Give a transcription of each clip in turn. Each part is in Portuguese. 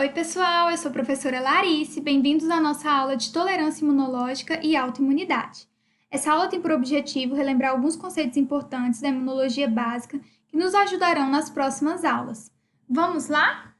Oi, pessoal, eu sou a professora Larice. Bem-vindos à nossa aula de tolerância imunológica e autoimunidade. Essa aula tem por objetivo relembrar alguns conceitos importantes da imunologia básica que nos ajudarão nas próximas aulas. Vamos lá?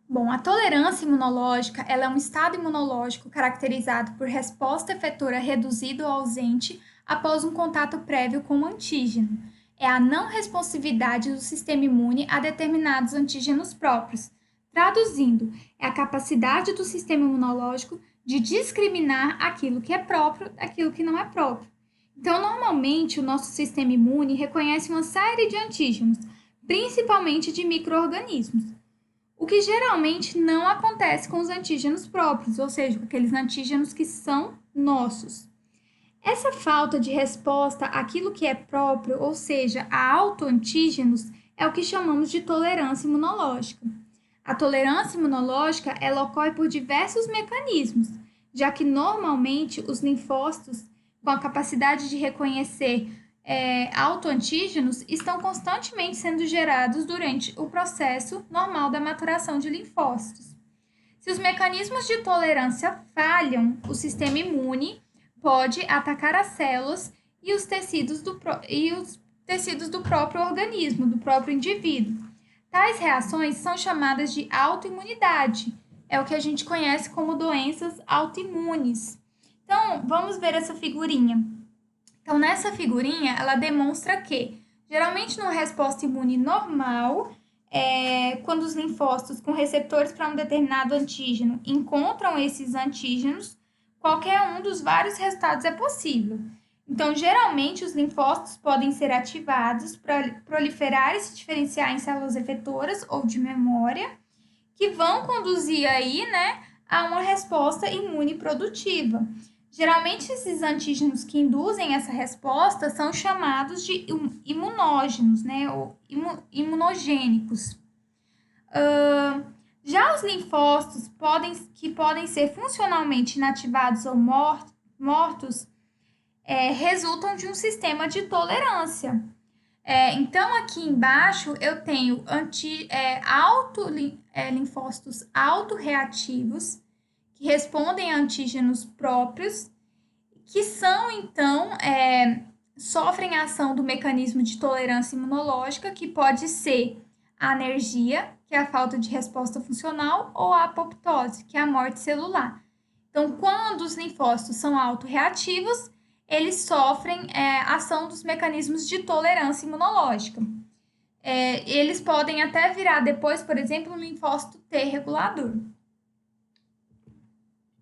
Bom, a tolerância imunológica ela é um estado imunológico caracterizado por resposta efetora reduzida ou ausente após um contato prévio com um antígeno. É a não responsividade do sistema imune a determinados antígenos próprios. Traduzindo, é a capacidade do sistema imunológico de discriminar aquilo que é próprio daquilo que não é próprio. Então, normalmente, o nosso sistema imune reconhece uma série de antígenos, principalmente de micro-organismos. O que geralmente não acontece com os antígenos próprios, ou seja, com aqueles antígenos que são nossos. Essa falta de resposta àquilo que é próprio, ou seja, a autoantígenos, é o que chamamos de tolerância imunológica. A tolerância imunológica ela ocorre por diversos mecanismos, já que normalmente os linfócitos, com a capacidade de reconhecer autoantígenos, estão constantemente sendo gerados durante o processo normal da maturação de linfócitos. Se os mecanismos de tolerância falham, o sistema imune pode atacar as células e os tecidos do próprio organismo, do próprio indivíduo. Tais reações são chamadas de autoimunidade. É o que a gente conhece como doenças autoimunes. Então, vamos ver essa figurinha. Então, nessa figurinha, ela demonstra que, geralmente, numa resposta imune normal, quando os linfócitos com receptores para um determinado antígeno encontram esses antígenos, qualquer um dos vários resultados é possível. Então, geralmente, os linfócitos podem ser ativados para proliferar e se diferenciar em células efetoras ou de memória, que vão conduzir aí, a uma resposta imune produtiva. Geralmente, esses antígenos que induzem essa resposta são chamados de imunógenos, ou imunogênicos. Já os linfócitos que podem ser funcionalmente inativados ou mortos resultam de um sistema de tolerância. Então, aqui embaixo eu tenho linfócitos autorreativos que respondem a antígenos próprios, que são, então, sofrem a ação do mecanismo de tolerância imunológica, que pode ser a anergia, que é a falta de resposta funcional, ou a apoptose, que é a morte celular. Então, quando os linfócitos são autorreativos, eles sofrem ação dos mecanismos de tolerância imunológica. Eles podem até virar depois, por exemplo, um linfócito T regulador.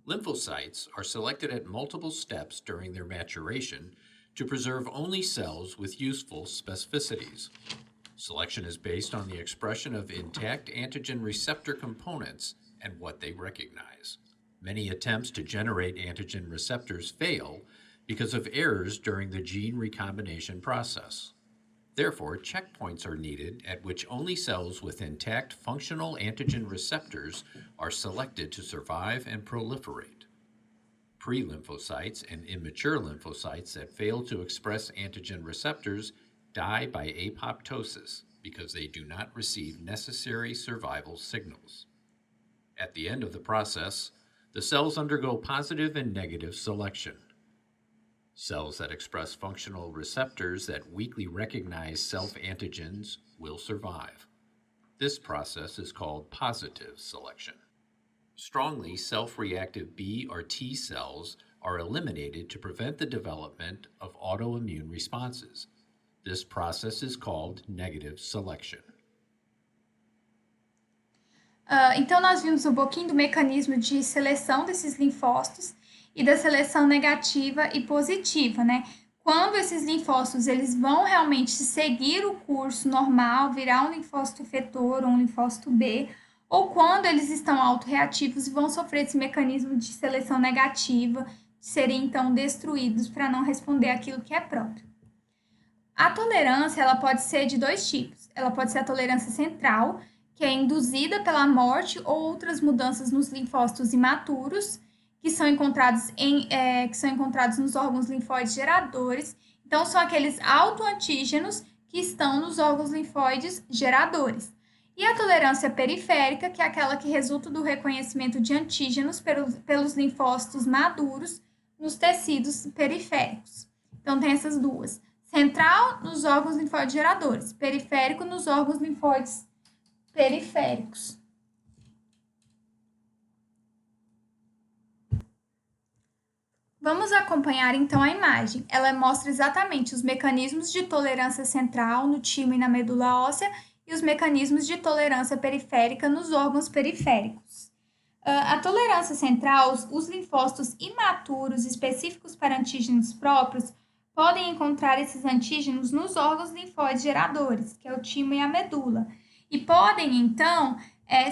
Lymphocytes are selected at multiple steps during their maturation to preserve only cells with useful specificities. Selection is based on the expression of intact antigen receptor components and what they recognize. Many attempts to generate antigen receptors fail because of errors during the gene recombination process. Therefore, checkpoints are needed at which only cells with intact functional antigen receptors are selected to survive and proliferate. Pre-lymphocytes and immature lymphocytes that fail to express antigen receptors die by apoptosis because they do not receive necessary survival signals. At the end of the process, the cells undergo positive and negative selection. Cells that express functional receptors that weakly recognize self-antigens will survive. This process is called positive selection. Strongly self-reactive B or T cells are eliminated to prevent the development of autoimmune responses. This process is called negative selection. Então, nós vimos um pouquinho do mecanismo de seleção desses linfócitos e da seleção negativa e positiva, Quando esses linfócitos eles vão realmente seguir o curso normal, virar um linfócito efetor ou um linfócito B, ou quando eles estão autorreativos e vão sofrer esse mecanismo de seleção negativa, de serem então destruídos para não responder aquilo que é próprio. A tolerância ela pode ser de dois tipos. Ela pode ser a tolerância central, que é induzida pela morte ou outras mudanças nos linfócitos imaturos, que são encontrados nos órgãos linfóides geradores. Então, são aqueles autoantígenos que estão nos órgãos linfóides geradores. E a tolerância periférica, que é aquela que resulta do reconhecimento de antígenos pelos linfócitos maduros nos tecidos periféricos. Então, tem essas duas. Central nos órgãos linfóides geradores, periférico nos órgãos linfóides periféricos. Vamos acompanhar então a imagem. Ela mostra exatamente os mecanismos de tolerância central no timo e na medula óssea e os mecanismos de tolerância periférica nos órgãos periféricos. A tolerância central, os linfócitos imaturos específicos para antígenos próprios podem encontrar esses antígenos nos órgãos linfóides geradores, que é o timo e a medula, e podem então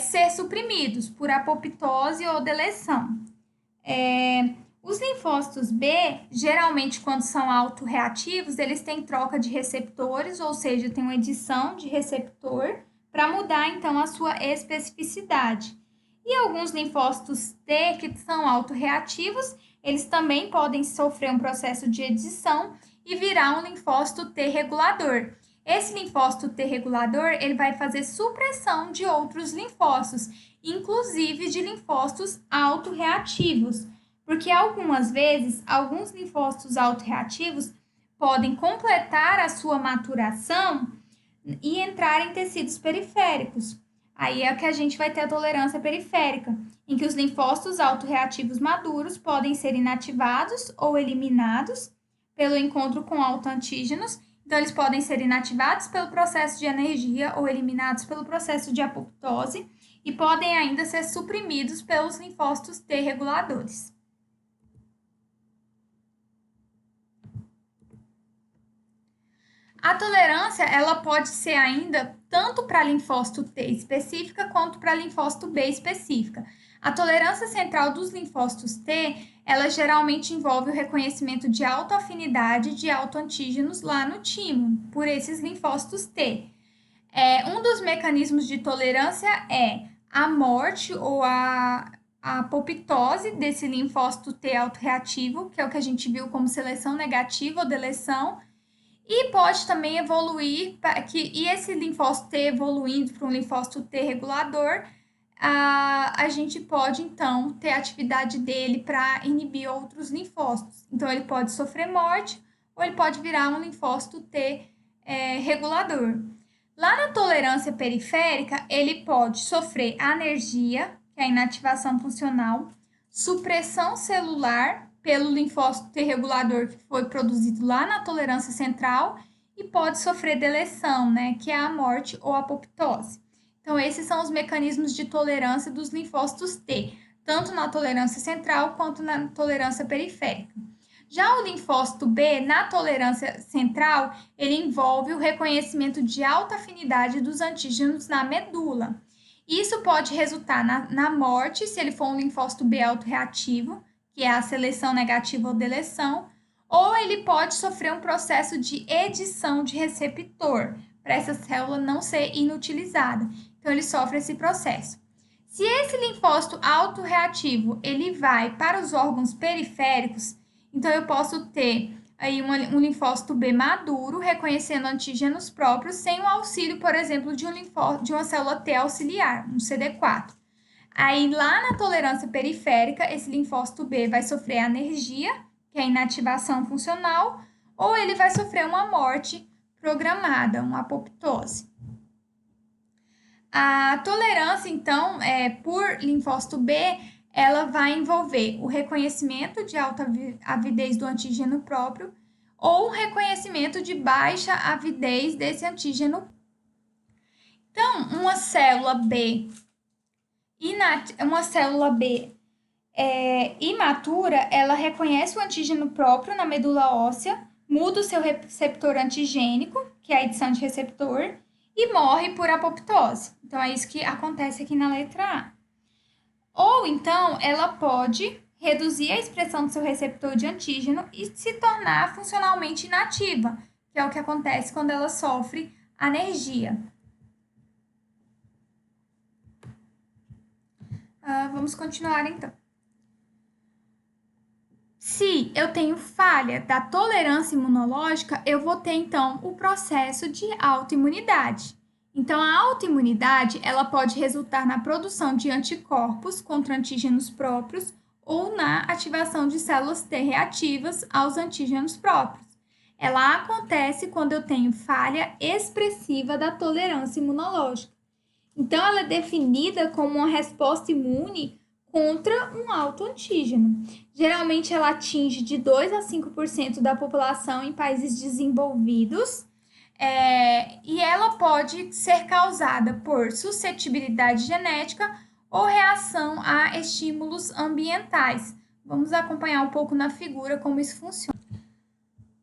ser suprimidos por apoptose ou deleção. Os linfócitos B, geralmente quando são autorreativos, eles têm troca de receptores, ou seja, tem uma edição de receptor para mudar então a sua especificidade. E alguns linfócitos T que são autorreativos, eles também podem sofrer um processo de edição e virar um linfócito T regulador. Esse linfócito T regulador, ele vai fazer supressão de outros linfócitos, inclusive de linfócitos autorreativos. Porque algumas vezes, alguns linfócitos autorreativos podem completar a sua maturação e entrar em tecidos periféricos. Aí é que a gente vai ter a tolerância periférica, em que os linfócitos autorreativos maduros podem ser inativados ou eliminados pelo encontro com autoantígenos. Então, eles podem ser inativados pelo processo de energia ou eliminados pelo processo de apoptose e podem ainda ser suprimidos pelos linfócitos T reguladores. A tolerância, ela pode ser ainda tanto para linfócito T específica quanto para linfócito B específica. A tolerância central dos linfócitos T, ela geralmente envolve o reconhecimento de autoafinidade de autoantígenos lá no timo, por esses linfócitos T. Um dos mecanismos de tolerância é a morte ou a apoptose desse linfócito T autorreativo, que é o que a gente viu como seleção negativa ou deleção, e pode também evoluir, e esse linfócito T evoluindo para um linfócito T regulador, a gente pode, então, ter a atividade dele para inibir outros linfócitos. Então, ele pode sofrer morte ou ele pode virar um linfócito T regulador. Lá na tolerância periférica, ele pode sofrer anergia, que é a inativação funcional, supressão celular, pelo linfócito T regulador que foi produzido lá na tolerância central e pode sofrer deleção, né, que é a morte ou apoptose. Então, esses são os mecanismos de tolerância dos linfócitos T, tanto na tolerância central quanto na tolerância periférica. Já o linfócito B, na tolerância central, ele envolve o reconhecimento de alta afinidade dos antígenos na medula. Isso pode resultar na morte, se ele for um linfócito B autorreativo, que é a seleção negativa ou deleção, ou ele pode sofrer um processo de edição de receptor, para essa célula não ser inutilizada. Então, ele sofre esse processo. Se esse linfócito autorreativo, ele vai para os órgãos periféricos, então eu posso ter aí um linfócito B maduro, reconhecendo antígenos próprios, sem o auxílio, por exemplo, de uma célula T auxiliar, um CD4. Aí, lá na tolerância periférica, esse linfócito B vai sofrer anergia, que é a inativação funcional, ou ele vai sofrer uma morte programada, uma apoptose. A tolerância, então, por linfócito B, ela vai envolver o reconhecimento de alta avidez do antígeno próprio ou o reconhecimento de baixa avidez desse antígeno. Então, uma célula B imatura, ela reconhece o antígeno próprio na medula óssea, muda o seu receptor antigênico, que é a edição de receptor, e morre por apoptose. Então, é isso que acontece aqui na letra A. Ou, então, ela pode reduzir a expressão do seu receptor de antígeno e se tornar funcionalmente inativa, que é o que acontece quando ela sofre anergia. Vamos continuar, então. Se eu tenho falha da tolerância imunológica, eu vou ter então o processo de autoimunidade. Então, a autoimunidade, ela pode resultar na produção de anticorpos contra antígenos próprios ou na ativação de células T reativas aos antígenos próprios. Ela acontece quando eu tenho falha expressiva da tolerância imunológica. Então, ela é definida como uma resposta imune contra um autoantígeno. Geralmente, ela atinge de 2 a 5% da população em países desenvolvidos, e ela pode ser causada por suscetibilidade genética ou reação a estímulos ambientais. Vamos acompanhar um pouco na figura como isso funciona.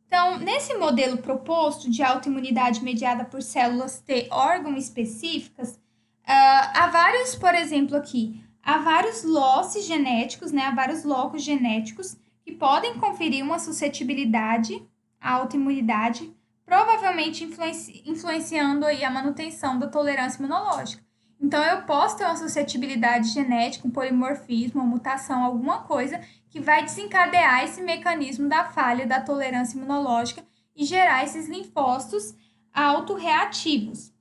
Então, nesse modelo proposto de autoimunidade mediada por células T órgão específicas, há vários, por exemplo, aqui, há vários losses genéticos, né, há vários locos genéticos que podem conferir uma suscetibilidade à autoimunidade, provavelmente influenciando aí a manutenção da tolerância imunológica. Então, eu posso ter uma suscetibilidade genética, um polimorfismo, uma mutação, alguma coisa que vai desencadear esse mecanismo da falha da tolerância imunológica e gerar esses linfócitos autorreativos.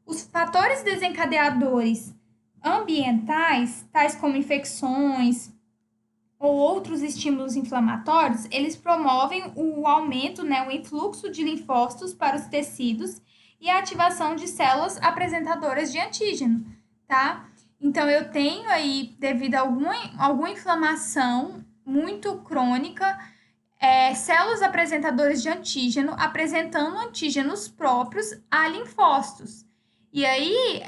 Os fatores desencadeadores ambientais, tais como infecções ou outros estímulos inflamatórios, eles promovem o aumento, né, o influxo de linfócitos para os tecidos e a ativação de células apresentadoras de antígeno, tá? Então, eu tenho aí, devido a alguma inflamação muito crônica, células apresentadoras de antígeno apresentando antígenos próprios a linfócitos. E aí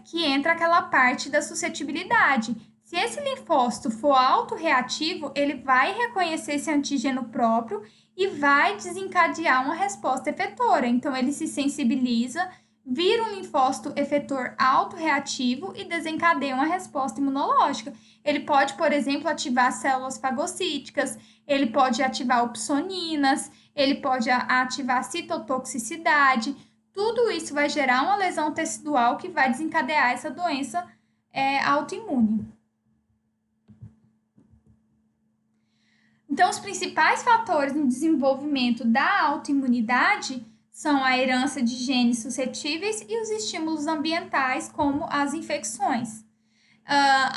que entra aquela parte da suscetibilidade. Se esse linfócito for autorreativo, ele vai reconhecer esse antígeno próprio e vai desencadear uma resposta efetora. Então, ele se sensibiliza, vira um linfócito efetor autorreativo e desencadeia uma resposta imunológica. Ele pode, por exemplo, ativar células fagocíticas, ele pode ativar opsoninas, ele pode ativar citotoxicidade. Tudo isso vai gerar uma lesão tecidual que vai desencadear essa doença autoimune. Então, os principais fatores no desenvolvimento da autoimunidade são a herança de genes suscetíveis e os estímulos ambientais, como as infecções.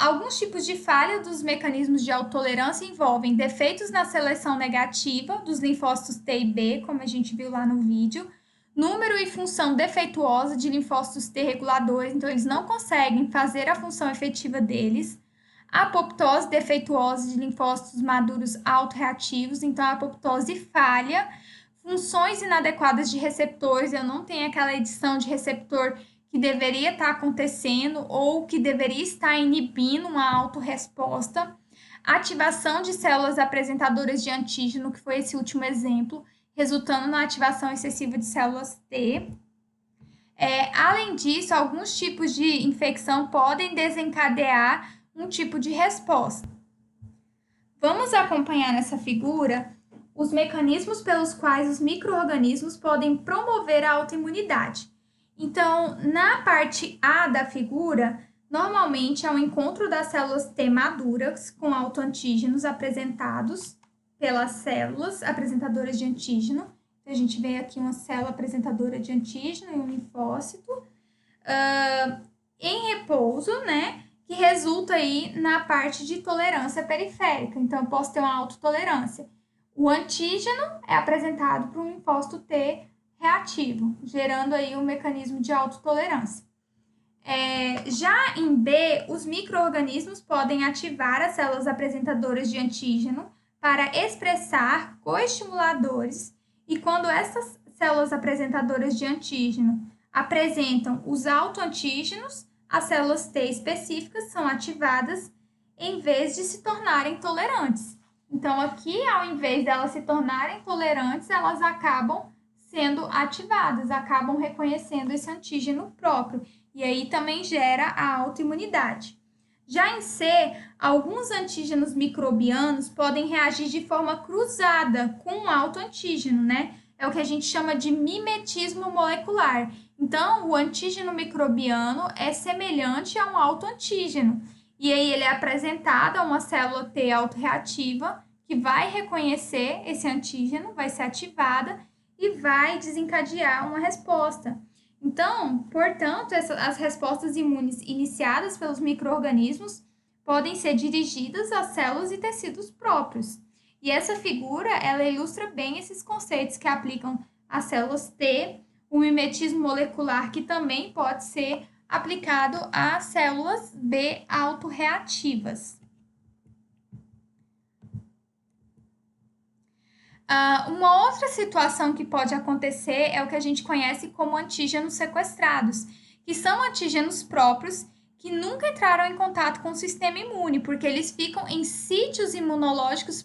Alguns tipos de falha dos mecanismos de autotolerância envolvem defeitos na seleção negativa dos linfócitos T e B, como a gente viu lá no vídeo, número e função defeituosa de linfócitos T reguladores, então eles não conseguem fazer a função efetiva deles, apoptose defeituosa de linfócitos maduros autorreativos, então a apoptose falha, funções inadequadas de receptores, eu não tenho aquela edição de receptor que deveria estar acontecendo ou que deveria estar inibindo uma autorresposta, ativação de células apresentadoras de antígeno, que foi esse último exemplo, resultando na ativação excessiva de células T. Além disso, alguns tipos de infecção podem desencadear um tipo de resposta. Vamos acompanhar nessa figura os mecanismos pelos quais os micro-organismos podem promover a autoimunidade. Então, na parte A da figura, normalmente é o encontro das células T maduras com autoantígenos apresentados pelas células apresentadoras de antígeno. Então, a gente vê aqui uma célula apresentadora de antígeno e um linfócito em repouso, né? Que resulta aí na parte de tolerância periférica. Então, eu posso ter uma autotolerância. O antígeno é apresentado por um linfócito T reativo, gerando aí um mecanismo de autotolerância. Já em B, os micro-organismos podem ativar as células apresentadoras de antígeno para expressar coestimuladores, e quando essas células apresentadoras de antígeno apresentam os autoantígenos, as células T específicas são ativadas em vez de se tornarem tolerantes. Então, aqui, ao invés de elas se tornarem tolerantes, elas acabam sendo ativadas, acabam reconhecendo esse antígeno próprio. E aí também gera a autoimunidade. Já em C, alguns antígenos microbianos podem reagir de forma cruzada com um autoantígeno, né? É o que a gente chama de mimetismo molecular. Então, o antígeno microbiano é semelhante a um autoantígeno. E aí ele é apresentado a uma célula T autorreativa que vai reconhecer esse antígeno, vai ser ativada e vai desencadear uma resposta. Então, portanto, as respostas imunes iniciadas pelos micro-organismos podem ser dirigidas a células e tecidos próprios. E essa figura, ela ilustra bem esses conceitos que aplicam às células T, o mimetismo molecular, que também pode ser aplicado às células B autorreativas. Uma outra situação que pode acontecer é o que a gente conhece como antígenos sequestrados, que são antígenos próprios que nunca entraram em contato com o sistema imune, porque eles ficam em sítios imunológicos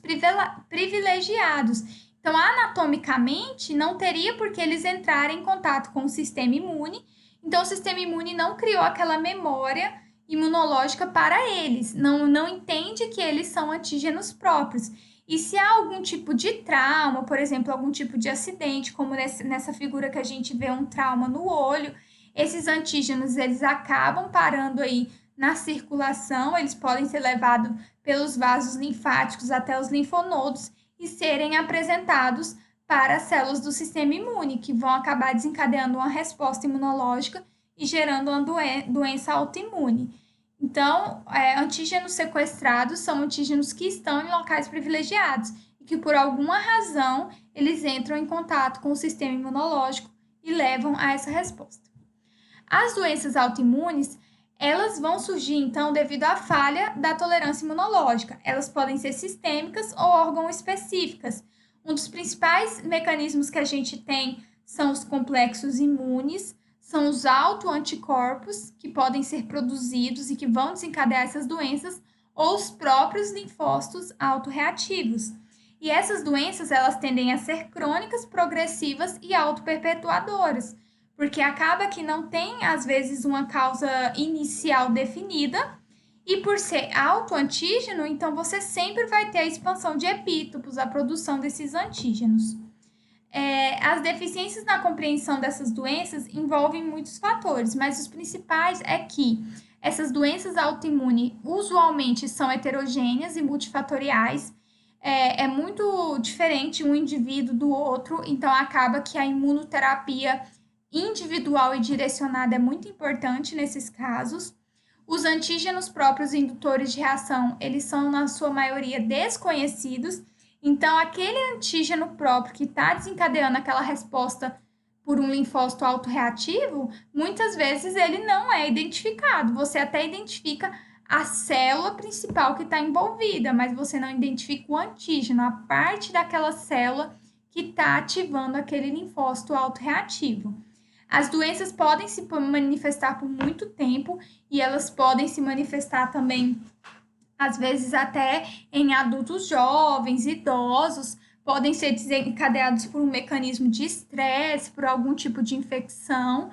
privilegiados. Então, anatomicamente, não teria por que eles entrarem em contato com o sistema imune. Então, o sistema imune não criou aquela memória imunológica para eles, não entende que eles são antígenos próprios. E se há algum tipo de trauma, por exemplo, algum tipo de acidente, como nessa figura que a gente vê um trauma no olho, esses antígenos eles acabam parando aí na circulação, eles podem ser levados pelos vasos linfáticos até os linfonodos e serem apresentados para as células do sistema imune, que vão acabar desencadeando uma resposta imunológica e gerando uma doença autoimune. Então, antígenos sequestrados são antígenos que estão em locais privilegiados e que, por alguma razão, eles entram em contato com o sistema imunológico e levam a essa resposta. As doenças autoimunes, elas vão surgir, então, devido à falha da tolerância imunológica. Elas podem ser sistêmicas ou órgão-específicas. Um dos principais mecanismos que a gente tem são os complexos imunes, são os autoanticorpos que podem ser produzidos e que vão desencadear essas doenças, ou os próprios linfócitos autorreativos. E essas doenças, elas tendem a ser crônicas, progressivas e autoperpetuadoras, porque acaba que não tem, às vezes, uma causa inicial definida, e por ser autoantígeno, então você sempre vai ter a expansão de epítopos, a produção desses antígenos. As deficiências na compreensão dessas doenças envolvem muitos fatores, mas os principais é que essas doenças autoimunes usualmente são heterogêneas e multifatoriais, é muito diferente um indivíduo do outro, então acaba que a imunoterapia individual e direcionada é muito importante nesses casos. Os antígenos próprios indutores de reação, eles são, na sua maioria, desconhecidos. Então, aquele antígeno próprio que está desencadeando aquela resposta por um linfócito autorreativo, muitas vezes ele não é identificado. Você até identifica a célula principal que está envolvida, mas você não identifica o antígeno, a parte daquela célula que está ativando aquele linfócito autorreativo. As doenças podem se manifestar por muito tempo e elas podem se manifestar também, às vezes até em adultos jovens, idosos, podem ser desencadeados por um mecanismo de estresse, por algum tipo de infecção.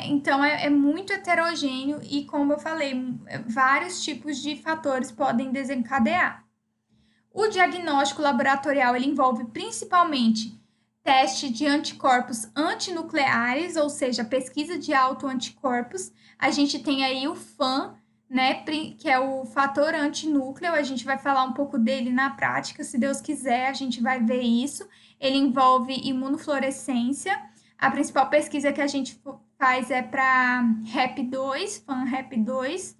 Então, é muito heterogêneo e, como eu falei, vários tipos de fatores podem desencadear. O diagnóstico laboratorial ele envolve principalmente teste de anticorpos antinucleares, ou seja, pesquisa de autoanticorpos. A gente tem aí o FAN, né, que é o fator antinúcleo, a gente vai falar um pouco dele na prática, se Deus quiser, a gente vai ver isso. Ele envolve imunofluorescência. A principal pesquisa que a gente faz é para HEP2, FAN-HEP2.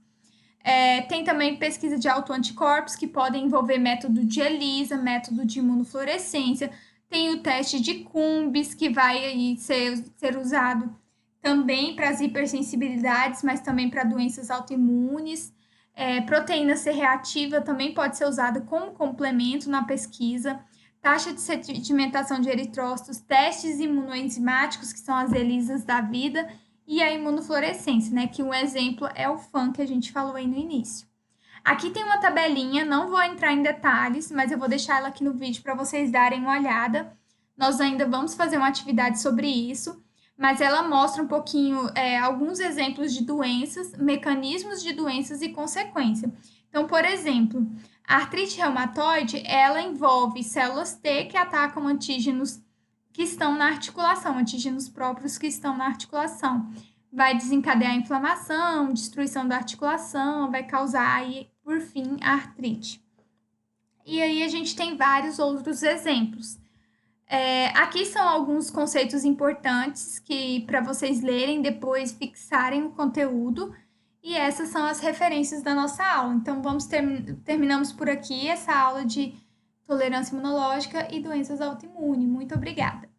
Tem também pesquisa de autoanticorpos, que podem envolver método de ELISA, método de imunofluorescência. Tem o teste de Cumbis, que vai aí ser usado também para as hipersensibilidades, mas também para doenças autoimunes. Proteína C reativa também pode ser usada como complemento na pesquisa. Taxa de sedimentação de eritrócitos, testes imunoenzimáticos, que são as ELISAs da vida, e a imunofluorescência, né? Que um exemplo é o FAN que a gente falou aí no início. Aqui tem uma tabelinha, não vou entrar em detalhes, mas eu vou deixar ela aqui no vídeo para vocês darem uma olhada. Nós ainda vamos fazer uma atividade sobre isso, mas ela mostra um pouquinho alguns exemplos de doenças, mecanismos de doenças e consequência. Então, por exemplo, a artrite reumatoide, ela envolve células T que atacam antígenos que estão na articulação, antígenos próprios que estão na articulação. Vai desencadear inflamação, destruição da articulação, vai causar aí, por fim, a artrite. E aí a gente tem vários outros exemplos. Aqui são alguns conceitos importantes que para vocês lerem, depois fixarem o conteúdo. E essas são as referências da nossa aula. Então, terminamos por aqui essa aula de tolerância imunológica e doenças autoimunes. Muito obrigada!